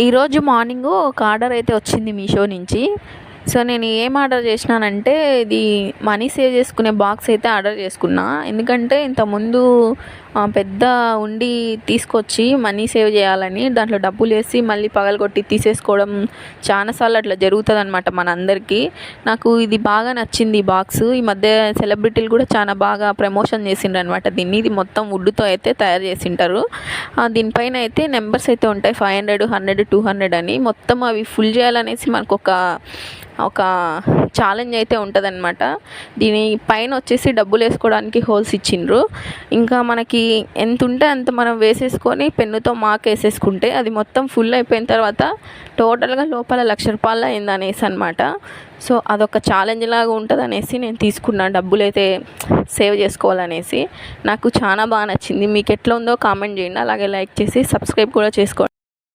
ఈరోజు మార్నింగు ఒక ఆర్డర్ అయితే వచ్చింది మీషో నుంచి. సో నేను ఏం ఆర్డర్ చేసినానంటే ఇది మనీ సేవ్ చేసుకునే బాక్స్ అయితే ఆర్డర్ చేసుకున్నా. ఎందుకంటే ఇంతకుముందు పెద్ద ఉండి తీసుకొచ్చి మనీ సేవ్ చేయాలని దాంట్లో డబ్బులు వేసి మళ్ళీ పగలగొట్టి తీసేసుకోవడం చాలాసార్లు అట్లా జరుగుతుంది అనమాట మనందరికీ. నాకు ఇది బాగా నచ్చింది ఈ బాక్స్. ఈ మధ్య సెలబ్రిటీలు కూడా చాలా బాగా ప్రమోషన్ చేసిండ్రు అనమాట దీన్ని. ఇది మొత్తం వుడ్తో అయితే తయారు చేసింటారు. దీనిపైన అయితే నెంబర్స్ అయితే ఉంటాయి 500, 100, 200 అని. మొత్తం అవి ఫుల్ చేయాలనేసి మనకు ఒక ఛాలెంజ్ అయితే ఉంటుందన్నమాట. దీని పైన వచ్చేసి డబ్బులు వేసుకోవడానికి హోల్స్ ఇచ్చిండ్రు. ఇంకా మనకి ఎంత ఉంటే అంత మనం వేసేసుకొని పెన్నుతో మార్క్ వేసేసుకుంటే అది మొత్తం ఫుల్ అయిపోయిన తర్వాత టోటల్గా లోపల 1,00,000 రూపాయలు అయింది అనేసి అనమాట. సో అదొక ఛాలెంజ్ లాగా ఉంటుంది అనేసి నేను తీసుకున్నాను, డబ్బులు అయితే సేవ్ చేసుకోవాలనేసి. నాకు చాలా బాగా నచ్చింది. మీకు ఎట్లా ఉందో కామెంట్ చేయండి, అలాగే లైక్ చేసి సబ్స్క్రైబ్ కూడా చేసుకోండి.